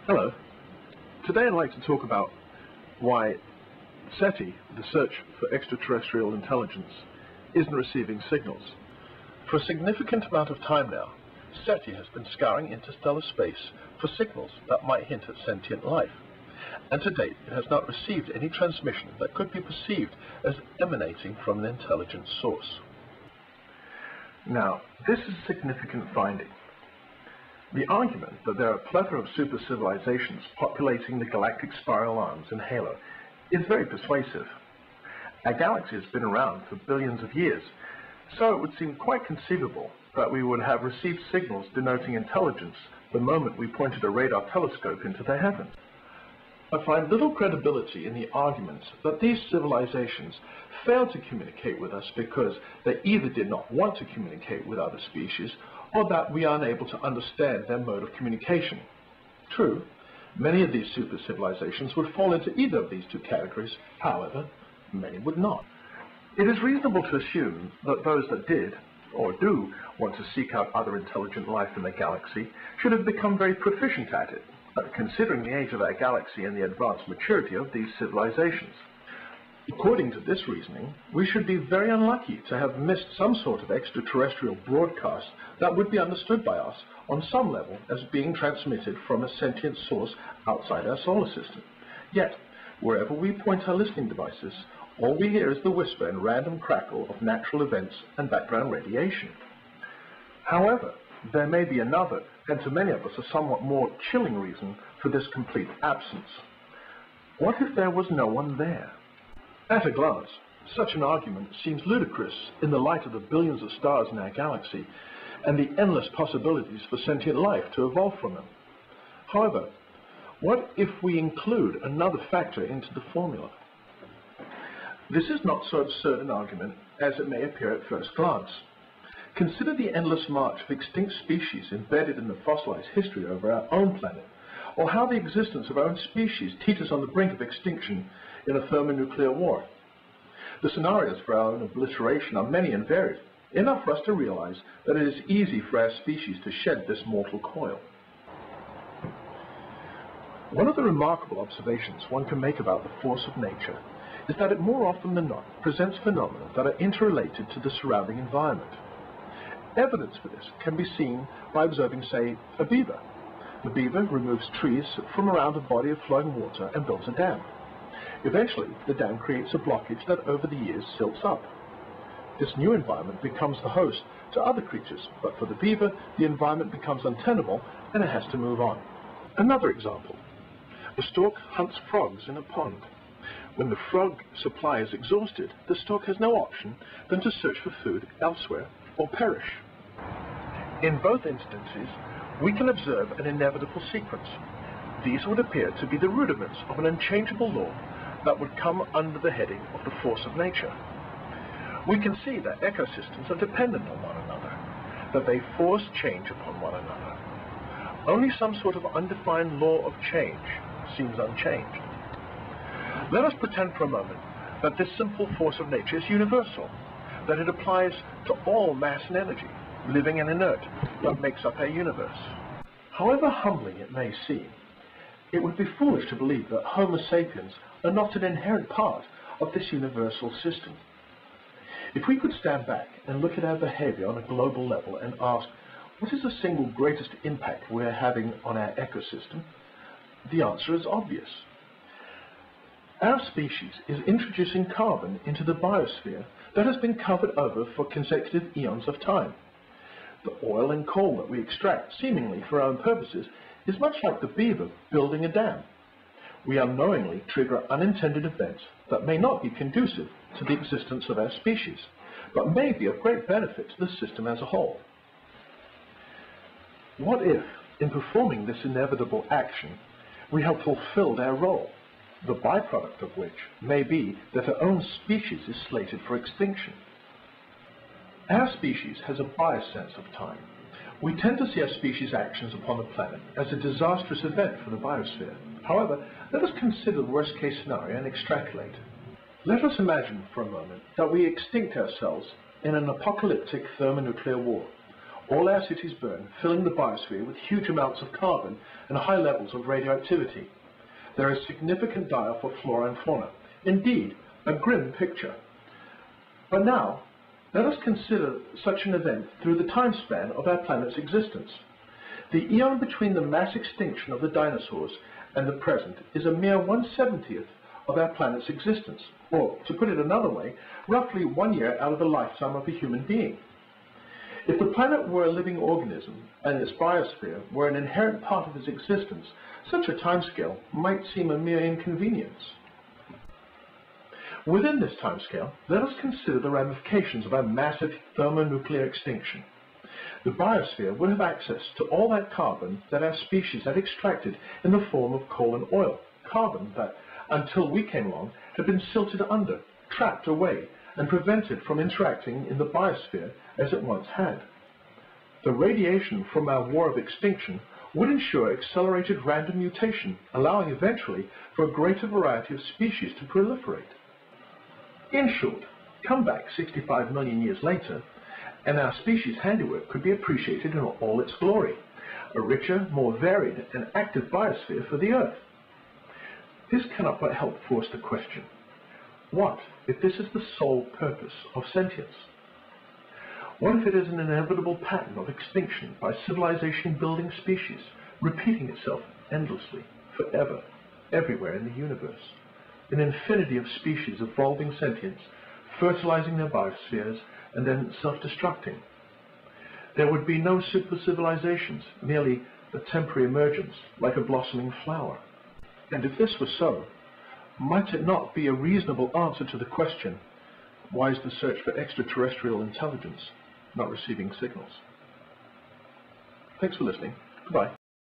Hello. Today I'd like to talk about why Seti, the search for extraterrestrial intelligence, isn't receiving signals. For a significant amount of time now, Seti has been scouring interstellar space for signals that might hint at sentient life, and to date it has not received any transmission that could be perceived as emanating from an intelligent source. Now, this is a significant finding. The argument that there are a plethora of super civilizations populating the galactic spiral arms and halo is very persuasive. Our galaxy has been around for billions of years, so it would seem quite conceivable that we would have received signals denoting intelligence the moment we pointed a radar telescope into the heavens. I find little credibility in the arguments that these civilizations failed to communicate with us because they either did not want to communicate with other species or that we are unable to understand their mode of communication. True, many of these super civilizations would fall into either of these two categories, however, many would not. It is reasonable to assume that those that did, or do, want to seek out other intelligent life in the galaxy should have become very proficient at it, considering the age of our galaxy and the advanced maturity of these civilizations. According to this reasoning, we should be very unlucky to have missed some sort of extraterrestrial broadcast that would be understood by us on some level as being transmitted from a sentient source outside our solar system. Yet, wherever we point our listening devices, all we hear is the whisper and random crackle of natural events and background radiation. However, there may be another, and to many of us a somewhat more chilling reason for this complete absence. What if there was no one there? At a glance, such an argument seems ludicrous in the light of the billions of stars in our galaxy and the endless possibilities for sentient life to evolve from them. However, what if we include another factor into the formula? This is not so absurd an argument as it may appear at first glance. Consider the endless march of extinct species embedded in the fossilized history of our own planet, or how the existence of our own species teeters on the brink of extinction in a thermonuclear war. The scenarios for our own obliteration are many and varied, enough for us to realize that it is easy for our species to shed this mortal coil. One of the remarkable observations one can make about the force of nature is that it more often than not presents phenomena that are interrelated to the surrounding environment. Evidence for this can be seen by observing, say, a beaver. The beaver removes trees from around a body of flowing water and builds a dam. Eventually, the dam creates a blockage that over the years silts up. This new environment becomes the host to other creatures, but for the beaver, the environment becomes untenable and it has to move on. Another example. A stork hunts frogs in a pond. When the frog supply is exhausted, the stork has no option than to search for food elsewhere or perish. In both instances, we can observe an inevitable sequence. These would appear to be the rudiments of an unchangeable law that would come under the heading of the force of nature. We can see that ecosystems are dependent on one another, that they force change upon one another. Only some sort of undefined law of change seems unchanged. Let us pretend for a moment that this simple force of nature is universal, that it applies to all mass and energy, living and inert, that makes up our universe. However humbling it may seem, it would be foolish to believe that Homo sapiens are not an inherent part of this universal system. If we could stand back and look at our behavior on a global level and ask, what is the single greatest impact we're having on our ecosystem? The answer is obvious. Our species is introducing carbon into the biosphere that has been covered over for consecutive eons of time. The oil and coal that we extract, seemingly for our own purposes, is much like the beaver building a dam. We unknowingly trigger unintended events that may not be conducive to the existence of our species, but may be of great benefit to the system as a whole. What if, in performing this inevitable action, we have fulfilled our role, the byproduct of which may be that our own species is slated for extinction? Our species has a biased sense of time. We tend to see our species' actions upon the planet as a disastrous event for the biosphere. However, let us consider the worst-case scenario and extrapolate. Let us imagine for a moment that we extinct ourselves in an apocalyptic thermonuclear war, All our cities burn, filling the biosphere with huge amounts of carbon and high levels of radioactivity. There is significant dire for flora and fauna. Indeed, a grim picture. But now, let us consider such an event through the time span of our planet's existence. The eon between the mass extinction of the dinosaurs and the present is a mere 1/70th of our planet's existence, or, to put it another way, roughly 1 year out of the lifetime of a human being. If the planet were a living organism and its biosphere were an inherent part of its existence, such a timescale might seem a mere inconvenience. Within this timescale, let us consider the ramifications of a massive thermonuclear extinction. The biosphere would have access to all that carbon that our species had extracted in the form of coal and oil, carbon that, until we came along, had been silted under, trapped away, and prevented from interacting in the biosphere as it once had. The radiation from our war of extinction would ensure accelerated random mutation, allowing eventually for a greater variety of species to proliferate. In short, come back 65 million years later, and our species' handiwork could be appreciated in all its glory, a richer, more varied and active biosphere for the Earth. This cannot but help force the question, what if this is the sole purpose of sentience? What if it is an inevitable pattern of extinction by civilization-building species, repeating itself endlessly, forever, everywhere in the universe? An infinity of species evolving sentience, fertilizing their biospheres, and then self-destructing. There would be no super civilizations, merely a temporary emergence, like a blossoming flower. And if this were so, might it not be a reasonable answer to the question, why is the search for extraterrestrial intelligence not receiving signals? Thanks for listening. Goodbye.